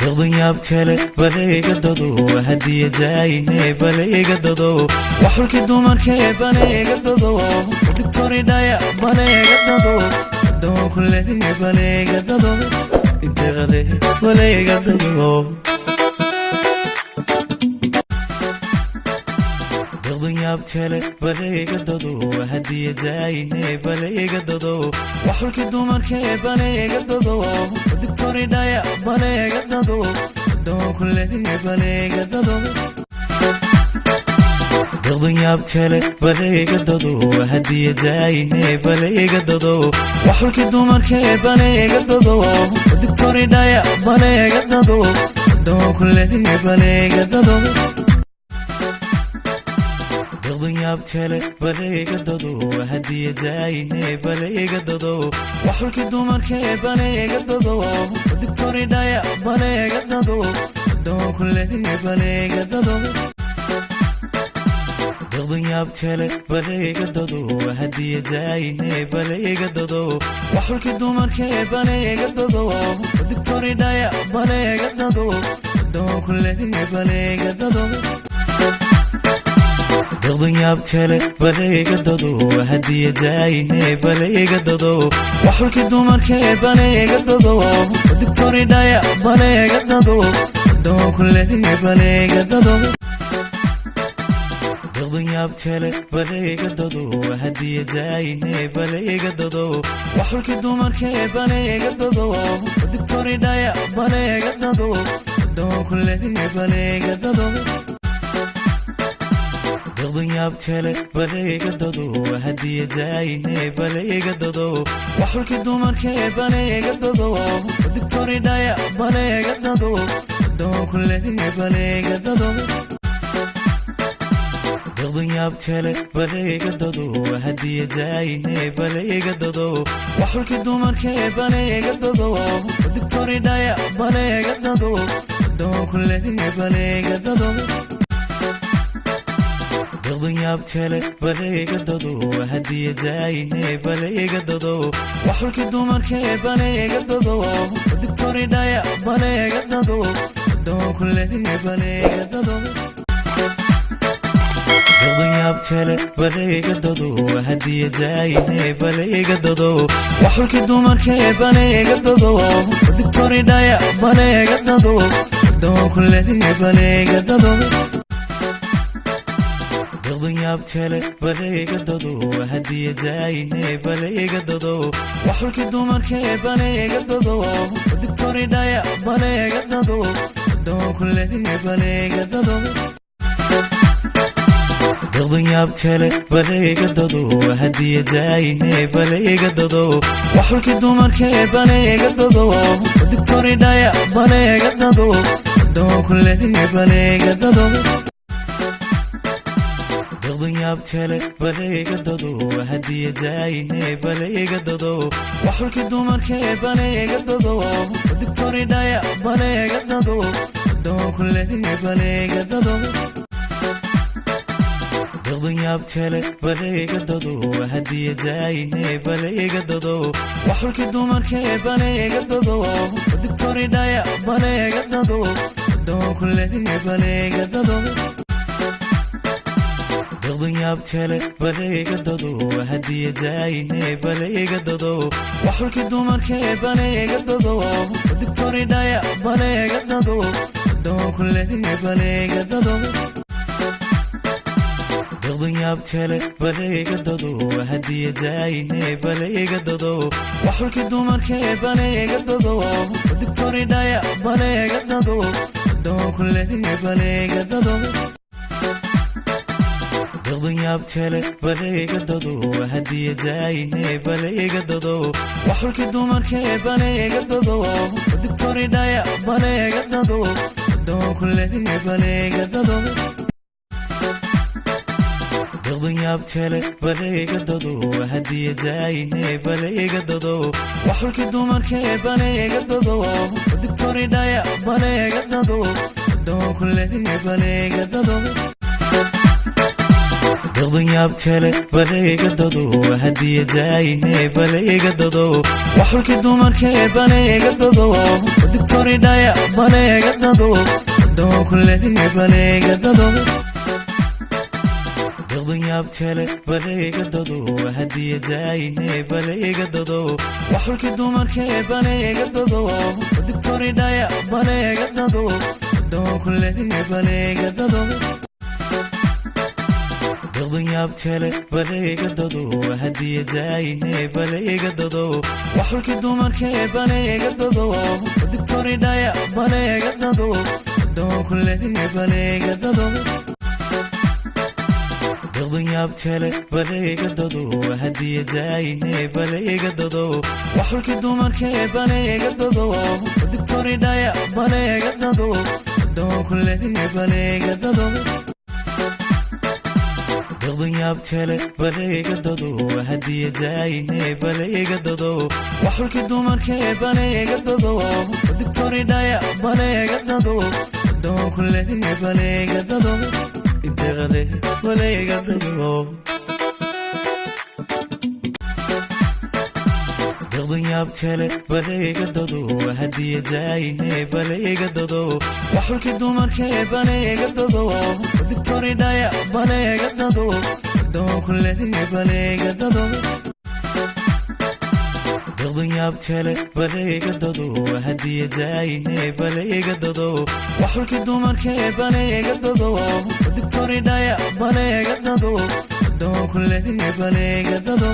دغضياب كله بليغ ددو هديه داينه بليغ ددو وحلك دومر كي بليغ ددو دكتوري دايا بليغ ددو دو كله بليغ ددو اتغدي بليغ ددو دغضياب كله بليغ ددو هديه داينه بليغ ددو وحلك دومر كي بليغ ددو دكتوري دايا بليغ ددو دو كله بليغ ددو دغضياب كله بليغ ددو هديه داينه بليغ ددو وحلك دومر كي بليغ ددو دكتوري دايا بليغ ددو دو كله بليغ ددو دغضياب كله بليغ ددو هديه داينه بليغ ددو وحلك دومر كي بليغ ددو دكتوري دايا بليغ ددو دو كله بليغ ددو دغضياب كله بليغ ددو هديه داينه بليغ ددو وحلك دومر كي بليغ ددو دكتوري دايا بليغ ددو دو كله بليغ ددو دغضياب كله بليغ ددو هديه داينه بليغ ددو وحلك دومر كي بليغ ددو دكتوري دايا بليغ ددو دو كله بليغ ددو دغضياب كله بليغ ددو هديه داينه بليغ ددو وحلك دومر كي بليغ ددو دكتوري دايا بليغ ددو دو كله بليغ ددو دغضياب كله بليغ ددو هديه داينه بليغ ددو وحلك دومر كي بليغ ددو دكتوري دايا بليغ ددو دو كله بليغ ددو دغضياب كله بليغ ددو هديه داينه بليغ ددو وحلك دومر كي بليغ ددو دكتوري دايا بليغ ددو دو كله بليغ ددو دغضياب كله بليغ ددو هديه داينه بليغ ددو وحلك دومر كي بليغ ددو دكتوري دايا بليغ ددو دو كله بليغ ددو دغضياب كله بليغ ددو هديه داينه بليغ ددو وحلك دومر كي بليغ ددو دكتوري دايا بليغ ددو دو كله بليغ ددو دغضياب كله بليغ ددو هديه داينه بليغ ددو وحلك دومر كي بليغ ددو دكتوري دايا بليغ ددو دو كله بليغ ددو دغضياب كله بليغ ددو هديه داينه بليغ ددو وحلك دومر كي بليغ ددو دكتوري دايا بليغ ددو دو كله بليغ ددو دغضياب كله بليغ ددو هديه داينه بليغ ددو وحلك دومر كي بليغ ددو دكتوري دايا بليغ ددو دو كله بليغ ددو دغضياب كله بليغ ددو هديه داينه بليغ ددو وحلك دومر كي بليغ ددو دكتوري دايا بليغ ددو دو كله بليغ ددو دغضياب كله بليغ ددو هديه داينه بليغ ددو وحلك دومر كي بليغ ددو دكتوري دايا بليغ ددو دو كله بليغ ددو دغضياب كله بليغ ددو هديه داينه بليغ ددو وحلك دومر كي بليغ ددو دكتوري دايا بليغ ددو دو كله بليغ ددو دغضياب كله بليغ ددو هديه داينه بليغ ددو وحلك دومر كي بليغ ددو دكتوري دايا بليغ ددو دو كله بليغ ددو دغضياب كله بليغ ددو هديه داينه بليغ ددو وحلك دومر كي بليغ ددو دكتوري دايا بليغ ددو دو كله بليغ ددو دغضياب كله بليغ ددو هديه داينه بليغ ددو وحلك دومر كي بليغ ددو digtoridaya baleega dado doon kuleeya baleega dado daqdanyaab kale baleega dado hadiyadaaye baleega dado waxulki dumarkee baleega dado digtoridaya baleega dado doon kuleeya baleega dado daqdanyaab kale baleega dado hadiyadaaye baleega dado waxulki dumarkee baleega dado digtoridaya baleega dado doon kuleeya baleega dado daqdanyaab kale baleega dado hadiyadaaye baleega dado waxulki dumarkee baleega dado digtoridaya baleega dado doon kuleeya baleega dado daqdanyaab kale baleega dado hadiyadaaye baleega dado waxulki dumarkee baleega dado digtoridaya baleega dado doon kuleeya baleega dado idaqade baleega dado daqdanyaab kale baleega dado hadiyadaaye baleega dado waxulki dumarkee baleega dado digtoridaya baleega dado doon kuleeya baleega dado daqdanyaab kale baleega dado hadiyadaaye baleega dado waxulki dumarkee baleega dado digtoridaya baleega dado doon kuleeya baleega dado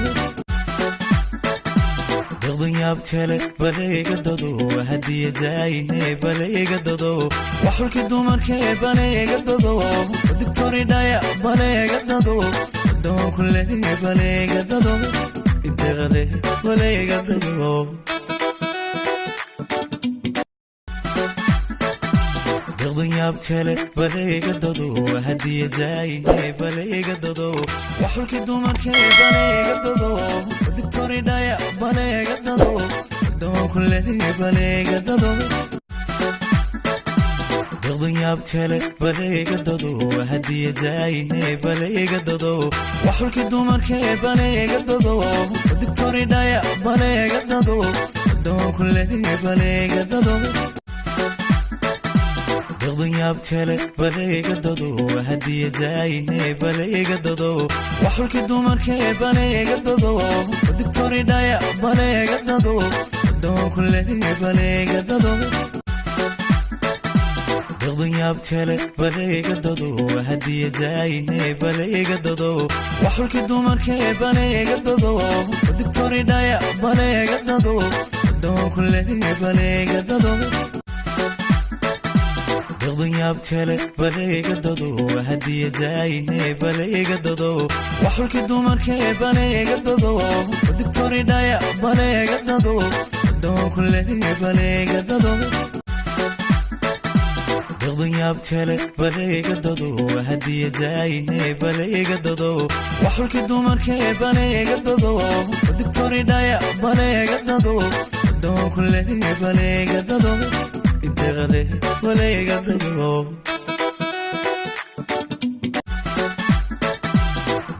daqdanyaab kale baleega dado hadiyadaaye baleega dado waxulki dumarkee baleega dado digtoridaya baleega dado doon kuleeya baleega dado idaqade baleega dado daqdanyaab kale baleega dado hadiyadaaye baleega dado waxulki dumarkee baleega dado digtoridaya baleega dado doon kuleeya baleega dado daqdanyaab kale baleega dado hadiyadaaye baleega dado waxulki dumarkee baleega dado digtoridaya baleega dado doon kuleeya baleega dado daqdanyaab kale baleega dado hadiyadaaye baleega dado waxulki dumarkee baleega dado digtoridaya baleega dado doon kuleeya baleega dado daqdanyaab kale baleega dado hadiyadaaye baleega dado waxulki dumarkee baleega dado digtoridaya baleega dado doon kuleeya baleega dado daqdanyaab kale baleega dado hadiyadaaye baleega dado waxulki dumarkee baleega dado digtoridaya baleega dado doon kuleeya baleega dado daqdanyaab kale baleega dado hadiyadaaye baleega dado waxulki dumarkee baleega dado digtoridaya baleega dado doon kuleeya baleega dado idaqade baleega dado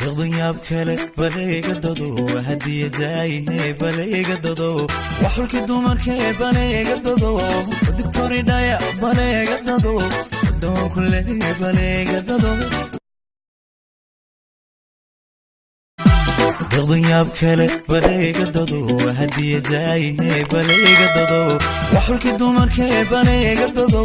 daqdanyaab kale baleega dado hadiyadaaye baleega dado waxulki dumarkee baleega dado digtoridaya baleega dado doon kuleeya baleega dado daqdanyaab kale baleega dado hadiyadaaye baleega dado waxulki dumarkee baleega dado